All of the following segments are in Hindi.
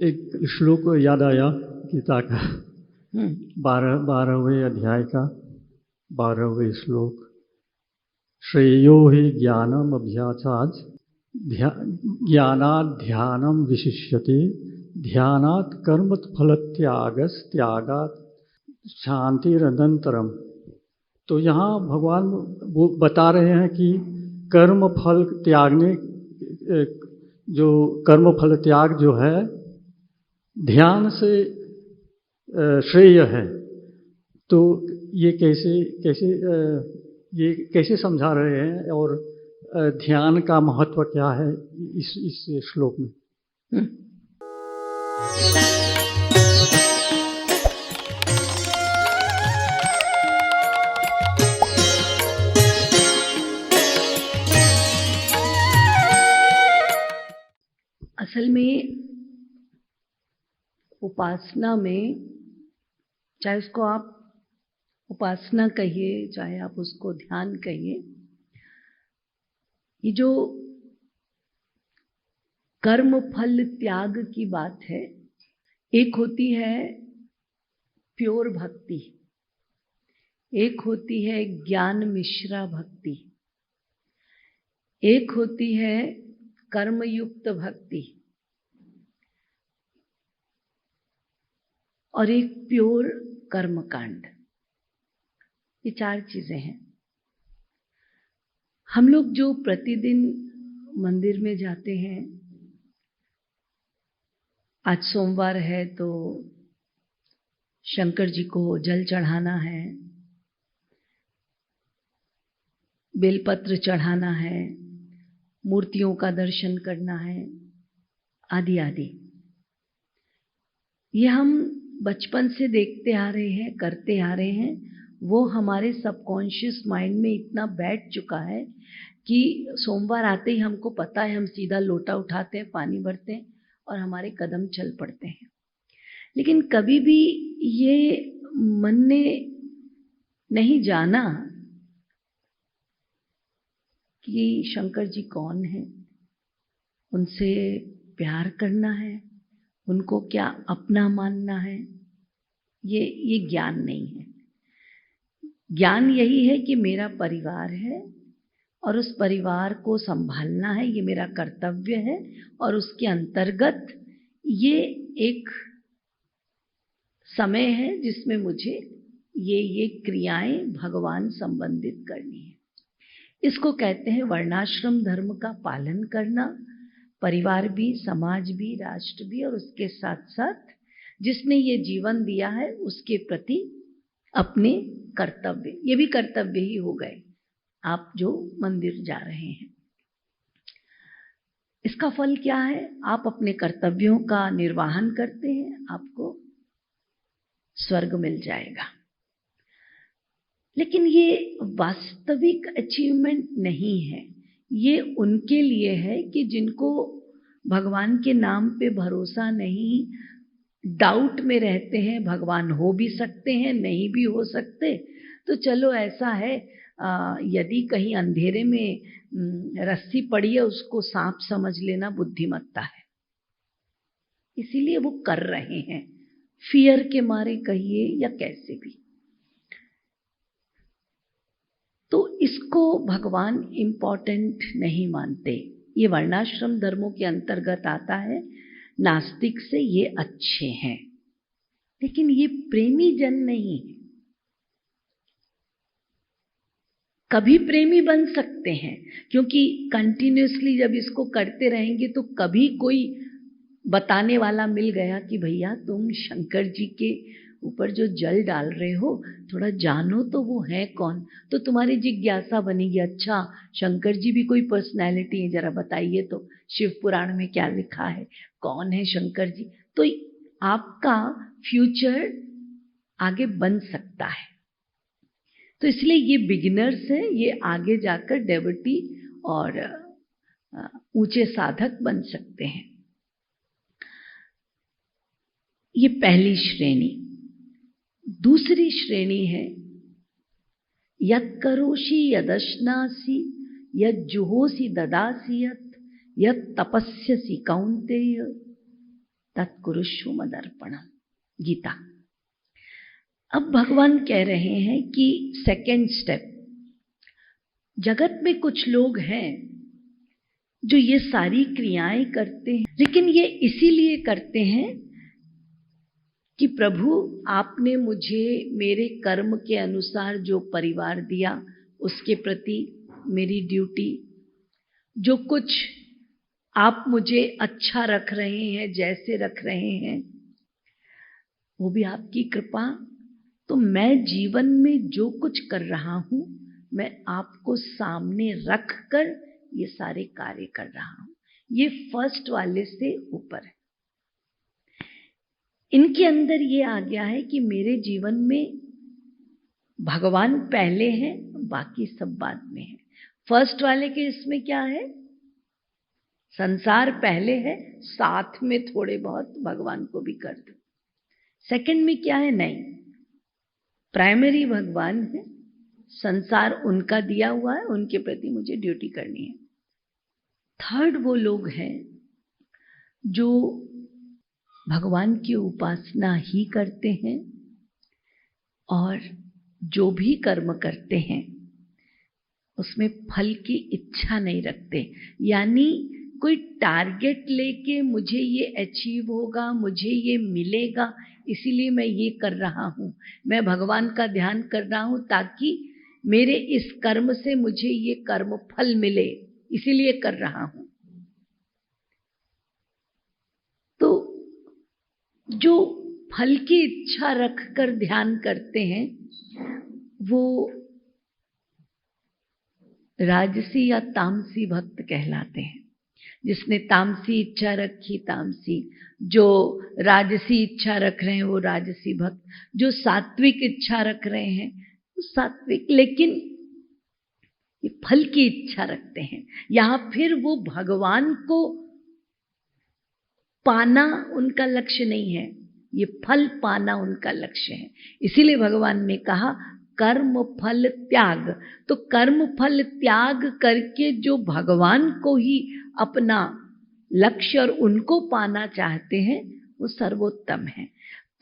एक श्लोक याद आया गीता का 12वें अध्याय का 12वें श्लोक। श्रेयो हि ज्ञानम अभ्यासात् ज्ञानात् ध्यानम विशिष्यते ध्यानात् कर्म फलत्यागस् त्यागात् शांतिरनंतरम। तो यहाँ भगवान वो बता रहे हैं कि कर्म फल त्यागने, जो कर्म फल त्याग जो है ध्यान से श्रेय है। तो ये कैसे समझा रहे हैं और ध्यान का महत्व क्या है इस श्लोक में? असल में उपासना में, चाहे उसको आप उपासना कहिए चाहे आप उसको ध्यान कहिए, ये जो कर्म फल त्याग की बात है, एक होती है प्योर भक्ति, एक होती है ज्ञान मिश्रा भक्ति, एक होती है कर्मयुक्त भक्ति, और एक प्योर कर्मकांड। ये 4 चीजें हैं। हम लोग जो प्रतिदिन मंदिर में जाते हैं, आज सोमवार है तो शंकर जी को जल चढ़ाना है, बेलपत्र चढ़ाना है, मूर्तियों का दर्शन करना है, आदि आदि। ये हम बचपन से देखते आ रहे हैं, करते आ रहे हैं। वो हमारे सबकॉन्शियस माइंड में इतना बैठ चुका है कि सोमवार आते ही हमको पता है, हम सीधा लोटा उठाते हैं, पानी भरते हैं और हमारे कदम चल पड़ते हैं। लेकिन कभी भी ये मन ने नहीं जाना कि शंकर जी कौन है, उनसे प्यार करना है, उनको क्या अपना मानना है। ये ज्ञान नहीं है। ज्ञान यही है कि मेरा परिवार है और उस परिवार को संभालना है, ये मेरा कर्तव्य है, और उसके अंतर्गत ये एक समय है जिसमें मुझे ये क्रियाएं भगवान संबंधित करनी है। इसको कहते हैं वर्णाश्रम धर्म का पालन करना, परिवार भी, समाज भी, राष्ट्र भी, और उसके साथ साथ जिसने ये जीवन दिया है उसके प्रति अपने कर्तव्य। ये भी कर्तव्य ही हो गए आप जो मंदिर जा रहे हैं। इसका फल क्या है? आप अपने कर्तव्यों का निर्वहन करते हैं, आपको स्वर्ग मिल जाएगा। लेकिन ये वास्तविक अचीवमेंट नहीं है। ये उनके लिए है कि जिनको भगवान के नाम पे भरोसा नहीं, डाउट में रहते हैं, भगवान हो भी सकते हैं, नहीं भी हो सकते। तो चलो ऐसा है, यदि कहीं अंधेरे में रस्सी पड़ी है, उसको सांप समझ लेना बुद्धिमत्ता है। इसीलिए वो कर रहे हैं, फियर के मारे कहिए या कैसे भी। तो इसको भगवान इम्पोर्टेंट नहीं मानते। ये वर्णाश्रम धर्मों के अंतर्गत आता है। नास्तिक से ये अच्छे हैं, लेकिन ये प्रेमी जन नहीं है। कभी प्रेमी बन सकते हैं, क्योंकि कंटिन्यूअसली जब इसको करते रहेंगे तो कभी कोई बताने वाला मिल गया कि भैया तुम शंकर जी के ऊपर जो जल डाल रहे हो, थोड़ा जानो तो वो है कौन। तो तुम्हारी जिज्ञासा बनेगी, अच्छा शंकर जी भी कोई पर्सनैलिटी है, जरा बताइए तो शिव पुराण में क्या लिखा है, कौन है शंकर जी। तो आपका फ्यूचर आगे बन सकता है। तो इसलिए ये बिगिनर्स है, ये आगे जाकर डेवोटी और ऊंचे साधक बन सकते हैं। ये पहली श्रेणी। दूसरी श्रेणी है यत् करोषि यदश्नासि यज्जुहोसि ददासि यत् तपस्यसि कौन्तेय। तत्कुरुषु मदर्पणम, गीता। अब भगवान कह रहे हैं कि सेकंड स्टेप, जगत में कुछ लोग हैं जो ये सारी क्रियाएं करते हैं, लेकिन ये इसीलिए करते हैं कि प्रभु आपने मुझे मेरे कर्म के अनुसार जो परिवार दिया उसके प्रति मेरी ड्यूटी, जो कुछ आप मुझे अच्छा रख रहे हैं, जैसे रख रहे हैं, वो भी आपकी कृपा। तो मैं जीवन में जो कुछ कर रहा हूं, मैं आपको सामने रख कर ये सारे कार्य कर रहा हूं। ये फर्स्ट वाले से ऊपर है। इनके अंदर ये आ गया है कि मेरे जीवन में भगवान पहले हैं, बाकी सब बाद में है। फर्स्ट वाले के इसमें क्या है, संसार पहले है, साथ में थोड़े बहुत भगवान को भी कर दो। सेकंड में क्या है, नहीं, प्राइमरी भगवान है, संसार उनका दिया हुआ है, उनके प्रति मुझे ड्यूटी करनी है। थर्ड वो लोग हैं जो भगवान की उपासना ही करते हैं और जो भी कर्म करते हैं उसमें फल की इच्छा नहीं रखते। यानी कोई टारगेट लेके मुझे ये अचीव होगा, मुझे ये मिलेगा, इसीलिए मैं ये कर रहा हूँ, मैं भगवान का ध्यान कर रहा हूँ ताकि मेरे इस कर्म से मुझे ये कर्म फल मिले, इसीलिए कर रहा हूँ। तो जो फल की इच्छा रखकर ध्यान करते हैं वो राजसी या तामसी भक्त कहलाते हैं। जिसने तामसी इच्छा रखी तामसी, जो राजसी इच्छा रख रहे हैं वो राजसी भक्त, जो सात्विक इच्छा रख रहे हैं वो सात्विक, लेकिन ये फल की इच्छा रखते हैं। यहां फिर वो भगवान को पाना उनका लक्ष्य नहीं है, ये फल पाना उनका लक्ष्य है। इसीलिए भगवान ने कहा कर्म फल त्याग। तो कर्म फल त्याग करके जो भगवान को ही अपना लक्ष्य और उनको पाना चाहते हैं वो सर्वोत्तम है।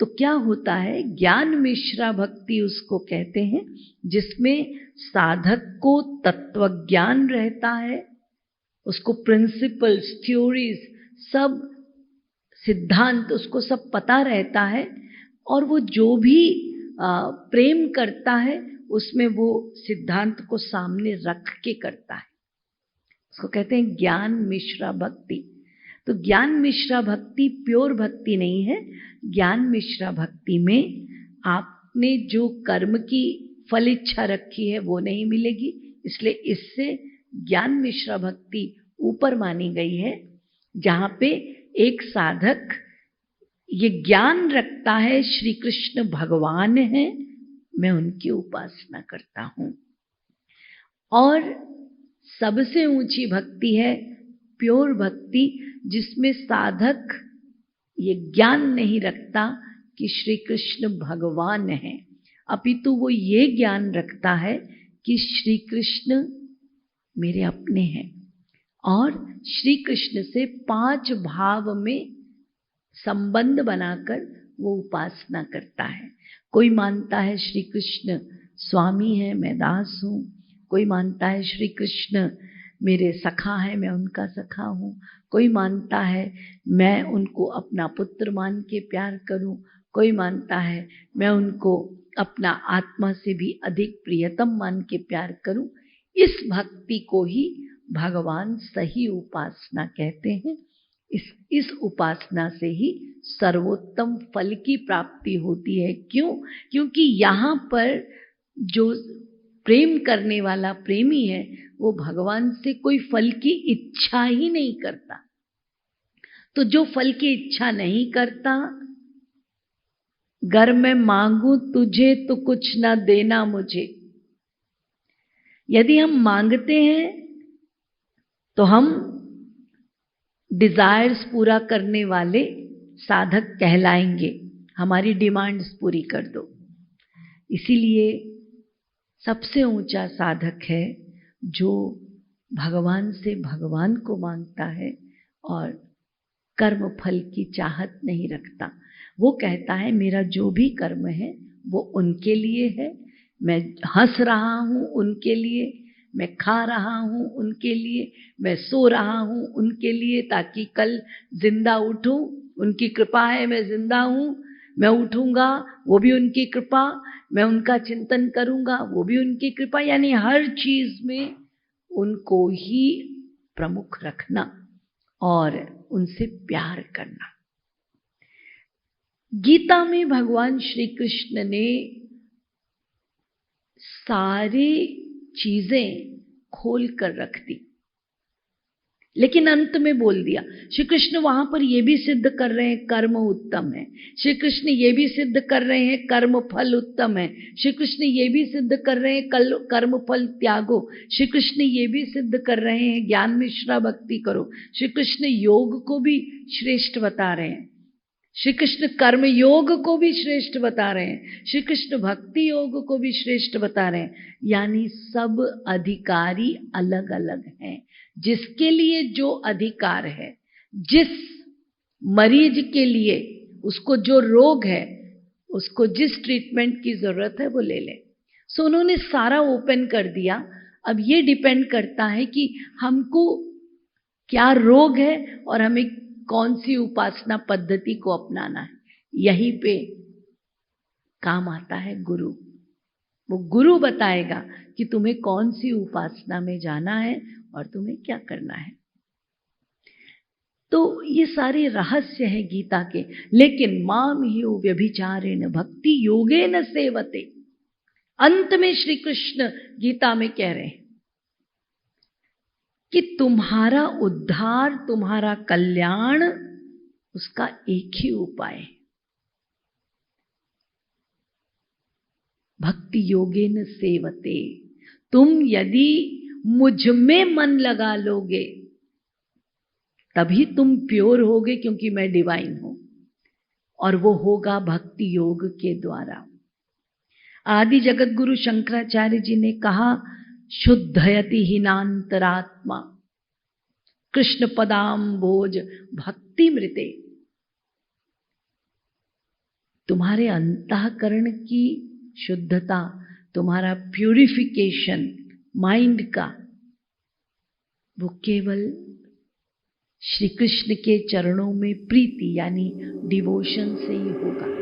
तो क्या होता है, ज्ञान मिश्रा भक्ति उसको कहते हैं जिसमें साधक को तत्व ज्ञान रहता है, उसको प्रिंसिपल्स, थ्योरीज, सब सिद्धांत उसको सब पता रहता है, और वो जो भी प्रेम करता है उसमें वो सिद्धांत को सामने रख के करता है। उसको कहते हैं ज्ञान मिश्रा भक्ति। तो ज्ञान मिश्रा भक्ति प्योर भक्ति नहीं है। ज्ञान मिश्रा भक्ति में आपने जो कर्म की फल इच्छा रखी है वो नहीं मिलेगी, इसलिए इससे ज्ञान मिश्रा भक्ति ऊपर मानी गई है, जहां पे एक साधक ये ज्ञान रखता है श्री कृष्ण भगवान है, मैं उनकी उपासना करता हूं। और सबसे ऊंची भक्ति है प्योर भक्ति, जिसमें साधक ये ज्ञान नहीं रखता कि श्री कृष्ण भगवान है, अपितु वो ये ज्ञान रखता है कि श्री कृष्ण मेरे अपने हैं और श्री कृष्ण से 5 भाव में संबंध बनाकर वो उपासना करता है। कोई मानता है श्री कृष्ण स्वामी है, मैं दास हूँ। कोई मानता है श्री कृष्ण मेरे सखा है, मैं उनका सखा हूँ। कोई मानता है मैं उनको अपना पुत्र मान के प्यार करूँ। कोई मानता है मैं उनको अपना आत्मा से भी अधिक प्रियतम मान के प्यार करूँ। इस भक्ति को ही भगवान सही उपासना कहते हैं। इस उपासना से ही सर्वोत्तम फल की प्राप्ति होती है। क्यों? क्योंकि यहाँ पर जो प्रेम करने वाला प्रेमी है वो भगवान से कोई फल की इच्छा ही नहीं करता। तो जो फल की इच्छा नहीं करता, गर मैं मांगू तुझे तो कुछ ना देना मुझे, यदि हम मांगते हैं तो हम डिजायर्स पूरा करने वाले साधक कहलाएंगे। हमारी डिमांड्स पूरी कर दो। इसीलिए सबसे ऊंचा साधक है जो भगवान से भगवान को मांगता है और कर्म फल की चाहत नहीं रखता। वो कहता है मेरा जो भी कर्म है वो उनके लिए है, मैं हंस रहा हूँ उनके लिए, मैं खा रहा हूँ उनके लिए, मैं सो रहा हूँ उनके लिए, ताकि कल जिंदा उठूं, उनकी कृपा है मैं जिंदा हूँ, मैं उठूंगा वो भी उनकी कृपा, मैं उनका चिंतन करूंगा वो भी उनकी कृपा। यानी हर चीज में उनको ही प्रमुख रखना और उनसे प्यार करना। गीता में भगवान श्री कृष्ण ने सारी चीजें खोल कर रख दी, लेकिन अंत में बोल दिया। श्री कृष्ण वहां पर ये भी सिद्ध कर रहे हैं कर्म उत्तम है, श्री कृष्ण ये भी सिद्ध कर रहे हैं कर्म फल उत्तम है, श्री कृष्ण ये भी सिद्ध कर रहे हैं कर्म फल त्यागो, श्री कृष्ण ये भी सिद्ध कर रहे हैं ज्ञान मिश्रा भक्ति करो, श्री कृष्ण योग को भी श्रेष्ठ बता रहे हैं, श्री कृष्ण कर्म योग को भी श्रेष्ठ बता रहे हैं, श्री कृष्ण भक्ति योग को भी श्रेष्ठ बता रहे हैं। यानी सब अधिकारी अलग अलग हैं, जिसके लिए जो अधिकार है, जिस मरीज के लिए उसको जो रोग है, उसको जिस ट्रीटमेंट की जरूरत है वो ले ले। सो उन्होंने सारा ओपन कर दिया। अब ये डिपेंड करता है कि हमको क्या रोग है और हमें कौन सी उपासना पद्धति को अपनाना है। यहीं पे काम आता है गुरु। वो गुरु बताएगा कि तुम्हें कौन सी उपासना में जाना है और तुम्हें क्या करना है। तो ये सारे रहस्य हैं गीता के। लेकिन माम ही व्यभिचारेण भक्ति योगेन सेवते, अंत में श्री कृष्ण गीता में कह रहे हैं कि तुम्हारा उद्धार, तुम्हारा कल्याण, उसका एक ही उपाय है, भक्ति योगेन सेवते। तुम यदि मुझ में मन लगा लोगे तभी तुम प्योर होगे, क्योंकि मैं डिवाइन हूं, और वो होगा भक्ति योग के द्वारा। आदि जगत गुरु शंकराचार्य जी ने कहा, शुद्धयति हीनांतरात्मा कृष्ण पदाम्भोज भक्ति मृते। तुम्हारे अंतःकरण की शुद्धता, तुम्हारा प्यूरिफिकेशन माइंड का, वो केवल श्री कृष्ण के चरणों में प्रीति यानी डिवोशन से ही होगा।